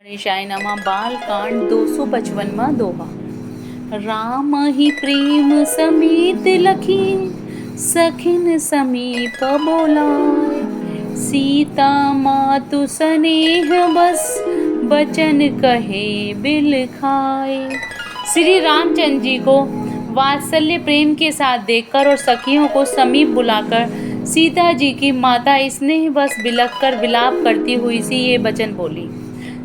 गणेशाय नमः। बाल कांड 255वां दोहा। राम ही प्रेम समेत लखी सखिन समीप बोलाय, सीता मातु स्नेह बस बचन कहे बिल खाए। श्री रामचंद्र जी को वात्सल्य प्रेम के साथ देखकर और सखियों को समीप बुलाकर सीता जी की माता स्नेह बस बिलख कर विलाप करती हुई सी ये वचन बोली।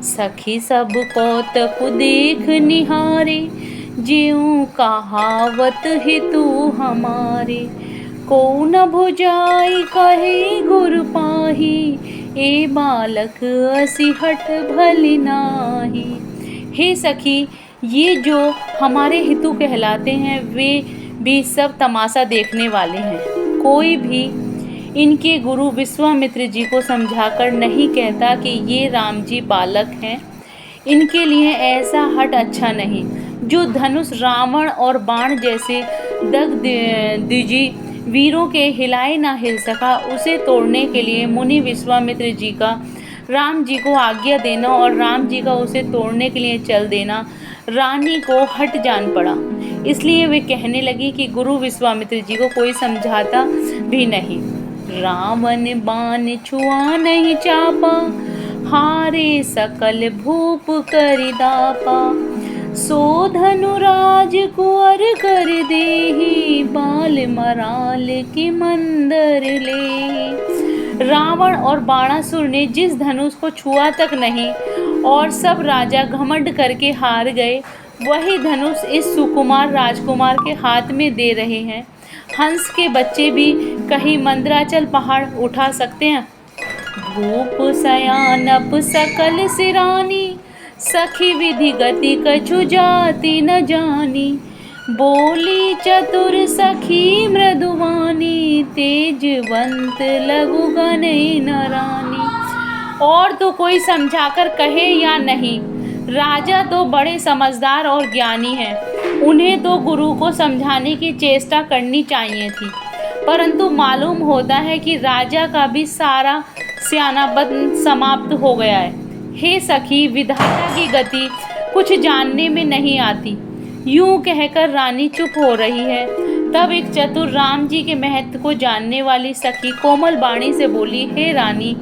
सखी सब कौतक देख निहारे, ज्यों कहावत हेतु हमारे। को न भुजाई कहे गुर पाही, ए बालक असिहट भली नाही। हे सखी, ये जो हमारे हितु कहलाते हैं वे भी सब तमाशा देखने वाले हैं। कोई भी इनके गुरु विश्वामित्र जी को समझाकर नहीं कहता कि ये राम जी बालक हैं, इनके लिए ऐसा हट अच्छा नहीं। जो धनुष रावण और बाण जैसे दग्धजी वीरों के हिलाए ना हिल सका, उसे तोड़ने के लिए मुनि विश्वामित्र जी का राम जी को आज्ञा देना और राम जी का उसे तोड़ने के लिए चल देना रानी को हट जान पड़ा। इसलिए वे कहने लगी कि गुरु विश्वामित्र जी को कोई समझाता भी नहीं। रावण बाण छुआ नहीं चापा, हारे सकल भूप करि दापा। सो धनुराज कुंवर कर देहि, बाल मराल की मंदर ले। रावण और बाणासुर ने जिस धनुष को छुआ तक नहीं और सब राजा घमंड करके हार गए, वही धनुष इस सुकुमार राजकुमार के हाथ में दे रहे हैं। हंस के बच्चे भी कहीं मंदराचल पहाड़ उठा सकते हैं। भूप सयानप सकल सिरानी, सखी विधि गति कछु जाति न जानी। बोली चतुर सखी मृदुवानी, तेजवंत लघु गनई न रानी। और तो कोई समझाकर कहे या नहीं, राजा तो बड़े समझदार और ज्ञानी हैं, उन्हें तो गुरु को समझाने की चेष्टा करनी चाहिए थी। परंतु मालूम होता है कि राजा का भी सारा सियानापन समाप्त हो गया है। हे सखी, विधाता की गति कुछ जानने में नहीं आती। यूं कहकर रानी चुप हो रही है। तब एक चतुर राम जी के महत्व को जानने वाली सखी कोमल वाणी से बोली, हे रानी,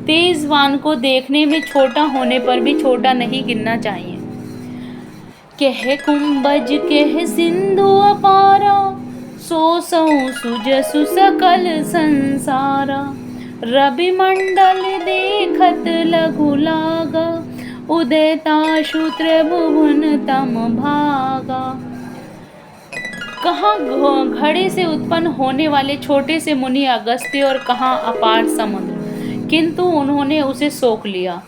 तेजवान को देखने में छोटा होने पर भी छोटा नहीं गिनना चाहिए। कह कुंभज कह सिंधु अपारा, सो सुजसु सकल संसारा। रवि मंडल देखत लघु लागा, उदयताशु त्रिभुवन तम भागा। कहाँ घड़े से उत्पन्न होने वाले छोटे से मुनि अगस्त्य और कहाँ अपार समुद्र, किंतु उन्होंने उसे सोख लिया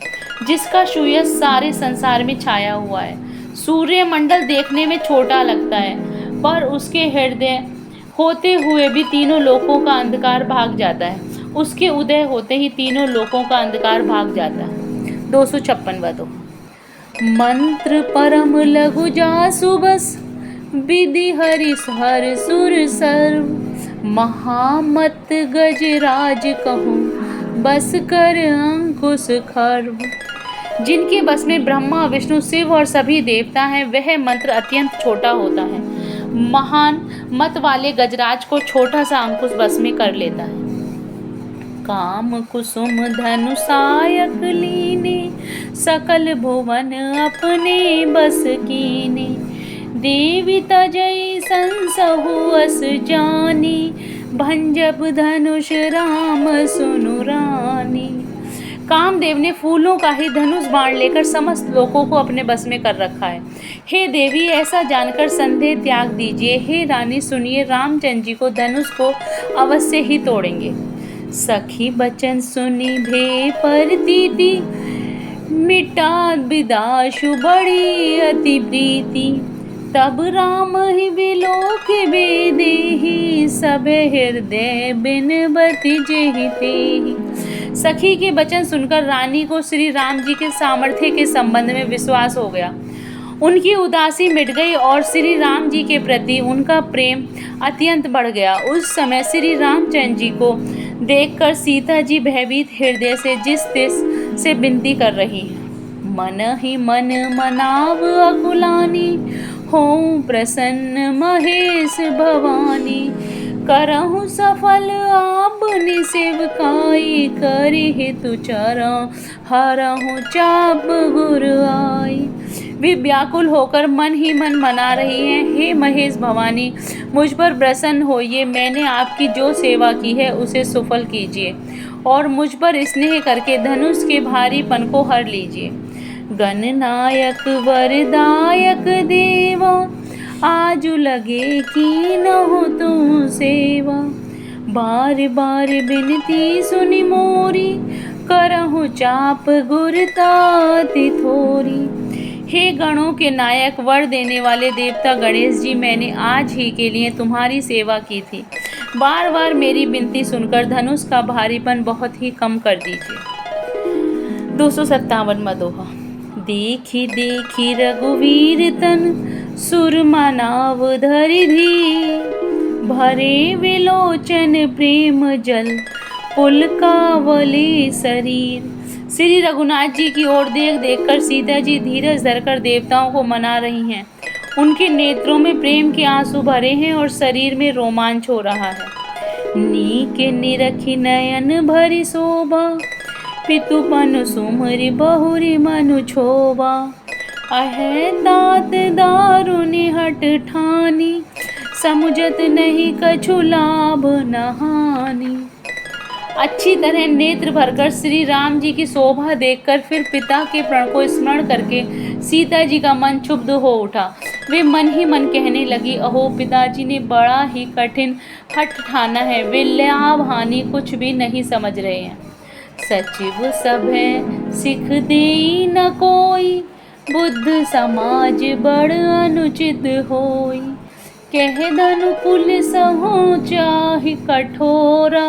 जिसका सुयश सारे संसार में छाया हुआ है। सूर्य मंडल देखने में छोटा लगता है, पर उसके हृदय होते हुए भी तीनों लोकों का अंधकार भाग जाता है। उसके उदय होते ही तीनों लोकों का अंधकार भाग जाता है। 256वां दोहा। मंत्र परम लघु जासु बस, विधि हरिस हर सुर सर्व। महामत गजराज कहूँ, बस कर अंकुश खर्व। जिनके बस में ब्रह्मा विष्णु शिव और सभी देवता हैं, वह मंत्र अत्यंत छोटा होता है। महान मत वाले गजराज को छोटा सा अंकुश बस में कर लेता है। काम कुसुम धनुषायक लीने, सकल भुवन अपने बस कीने। देवी तजई संसहु अस जानी, भंजब धनुष राम सुनु रानी। कामदेव ने फूलों का ही धनुष बाण लेकर समस्त लोगों को अपने बस में कर रखा है। हे देवी, ऐसा जानकर संदेह त्याग दीजिए। हे रानी, सुनिए, रामचंद्र जी को धनुष को अवश्य ही तोड़ेंगे। सखी बचन सुनी भे परतीति, मिटा विदाशु बड़ी अति प्रीति। तब राम ही विलोक बेदेहि, सब हृदय बिनबति जेहि तेहि। सखी के वचन सुनकर रानी को श्री राम जी के सामर्थ्य के संबंध में विश्वास हो गया। उनकी उदासी मिट गई और श्री राम जी के प्रति उनका प्रेम अत्यंत बढ़ गया। उस समय श्री रामचंद्र जी को देखकर सीता जी भयभीत हृदय से जिस तिस से विनती कर रही हैं। मन ही मन मनाव अकुलानी, हों प्रसन्न महेश भवानी। करहु सफल आपनी सेवकाई, करी हेतु चरण हरहु चाप गुर आई। वे व्याकुल होकर मन ही मन मना रही हैं, हे महेश भवानी, मुझ पर प्रसन्न होइए। मैंने आपकी जो सेवा की है उसे सफल कीजिए और मुझ पर स्नेह करके धनुष के भारीपन को हर लीजिए। गणनायक वरदायक देवा, आजु लगे की न हो तू सेवा। बार बार बिनती सुनि मोरी, करहु चाप गुर ताति थोरी। हे गणों के नायक, वर देने वाले देवता गणेश जी, मैंने आज ही के लिए तुम्हारी सेवा की थी। बार बार मेरी विनती सुनकर धनुष का भारीपन बहुत ही कम कर दीजिए। 257वां दोहा। देखी देखी रघुवीर तन, सुरमा नाव धरि धी। भरे विलोचन प्रेम जल, पुलकावली शरीर। श्री रघुनाथ जी की ओर देख देखकर सीता जी धीरज धरकर देवताओं को मना रही हैं। उनके नेत्रों में प्रेम के आंसू भरे हैं और शरीर में रोमांच हो रहा है। नीके निरखी नयन भरी शोभा, पितुपन सुमरि बहुरी मनु छोबा। अहे तात दारुनि हट ठानी, समुझत नहीं कछु लाभ नहानी। अच्छी तरह नेत्र भरकर श्री राम जी की शोभा देखकर फिर पिता के प्रण को स्मरण करके सीता जी का मन क्षुब्ध हो उठा। वे मन ही मन कहने लगी, अहो पिताजी ने बड़ा ही कठिन हठ ठाना है, वे लाभ हानि कुछ भी नहीं समझ रहे हैं। सचिव सभै सिख देई न कोई, बुद्ध समाज बड़ अनुचित होई। कह धनु कुल सहो चाहि कठोरा,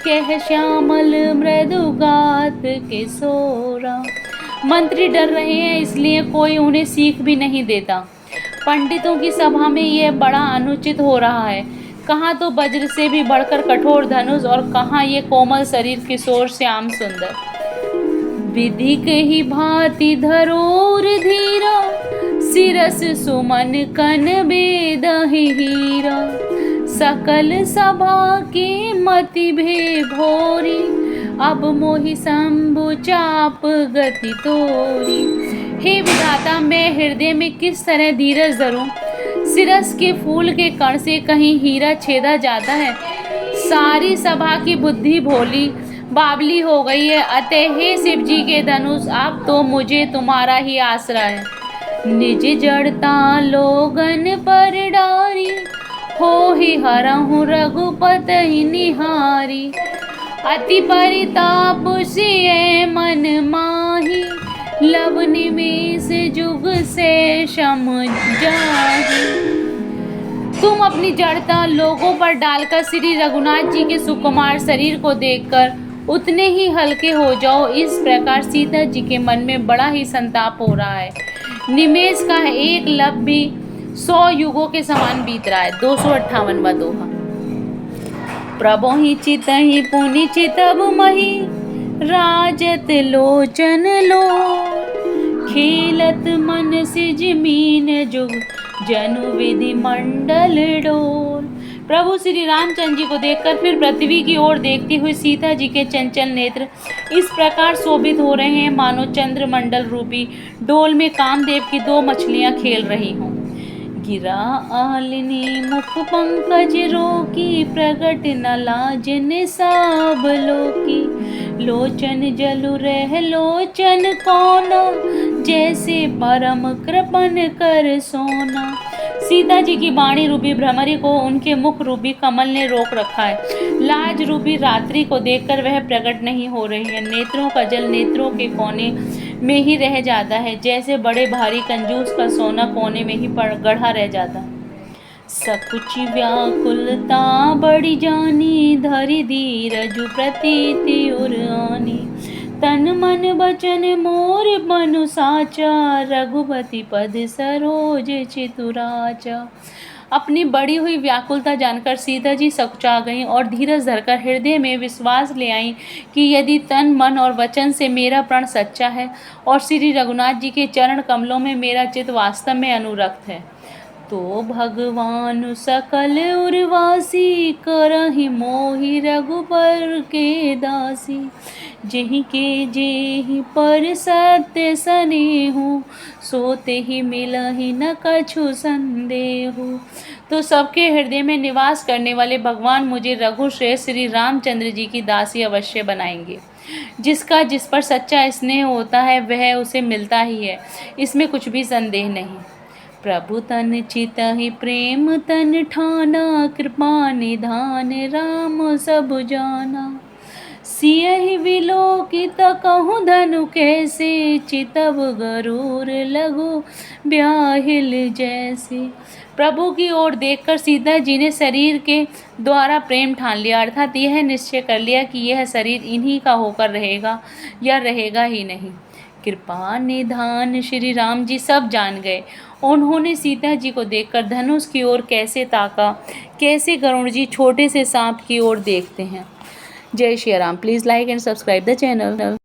कह श्यामल मृदुगात किशोरा। मंत्री डर रहे हैं इसलिए कोई उन्हें सीख भी नहीं देता। पंडितों की सभा में यह बड़ा अनुचित हो रहा है। कहाँ तो वज्र से भी बढ़कर कठोर धनुष और कहाँ ये कोमल शरीर किशोर श्याम सुंदर। विधि कही भांति धरोर धीरा, सिरस सुमन कन बेदहि हीरा। सकल सभा के मति भे भोरी, अब मोहि शंभु चाप गति तोरी। हे विधाता, मैं हृदय में किस तरह धीरज धरूं? सिरस के फूल के कण से कहीं हीरा छेदा जाता है। सारी सभा की बुद्धि भोली बावली हो गई है। अतः हे शिव जी के धनुष, अब तो मुझे तुम्हारा ही आसरा है। निज जड़ता लोगन पर डारी, हो ही हरहु रघुपति निहारी। अति परिताप सिए मन माही, लव निमेष जुग से शम जाहि। तुम अपनी जड़ता लोगों पर डालकर श्री रघुनाथ जी के सुकुमार शरीर को देखकर उतने ही हल्के हो जाओ। इस प्रकार सीता जी के मन में बड़ा ही संताप हो रहा है। निमेष का एक लब भी 100 युगों के समान बीत रहा है। 258वां दोहा। प्रभु ही चितहि पुनि चितब मही, राजत लोचन लो। खेलत मन सिज मीन जुग, जनु विधि मंडल डोल। प्रभु श्री रामचंद्र जी को देखकर फिर पृथ्वी की ओर देखती हुई सीता जी के चंचल नेत्र इस प्रकार शोभित हो रहे हैं मानो चंद्रमंडल रूपी डोल में कामदेव की 2 मछलियां खेल रही हों। गिरा आलिनी मुख पंकज रोकी, प्रगट न लाजन साब लोकी। लोचन जलु रह लोचन कोना, जैसे परम कृपन कर सोना। सीता जी की वाणी रूपी भ्रमरी को उनके मुख रूपी कमल ने रोक रखा है। लाज रूपी रात्रि को देखकर वह प्रकट नहीं हो रही है। नेत्रों का जल नेत्रों के कोने में ही रह जाता है, जैसे बड़े भारी कंजूस का सोना कोने में ही गढ़ा रह जाता है। सकुचि व्याकुलता बड़ी जानी, धरि धीरजु प्रतीति उरानी। तन मन बचन मोर मनु साचा, रघुपति पद सरोज चितुराचा। अपनी बढ़ी हुई व्याकुलता जानकर सीता जी सकुचा गईं और धीरज धरकर हृदय में विश्वास ले आईं कि यदि तन मन और वचन से मेरा प्रण सच्चा है और श्री रघुनाथ जी के चरण कमलों में मेरा चित्त वास्तव में अनुरक्त है, तो भगवान सकल उर्वासी करहि मोहि रघुबर के दासी। जेहि के जेहि पर सत्य सनेहु, सोते ही मिलहि न कछु संदेहु। तो सबके हृदय में निवास करने वाले भगवान मुझे रघुश्रेष्ठ श्री रामचंद्र जी की दासी अवश्य बनाएंगे। जिसका जिस पर सच्चा स्नेह होता है वह उसे मिलता ही है, इसमें कुछ भी संदेह नहीं। प्रभु तन चितहि प्रेम तन ठाना, कृपा निधान राम सब जाना। सियहि विलोकित कहूँ धनु कैसे, चितव गरूर लघु ब्याहिल जैसे। प्रभु की ओर देखकर सीता जी ने शरीर के द्वारा प्रेम ठान लिया, अर्थात यह निश्चय कर लिया कि यह शरीर इन्हीं का होकर रहेगा या रहेगा ही नहीं। कृपा निधान श्री राम जी सब जान गए। उन्होंने सीता जी को देखकर धनुष की ओर कैसे ताका, कैसे गरुड़ जी छोटे से सांप की ओर देखते हैं। जय Shri Ram. Please like and subscribe the channel.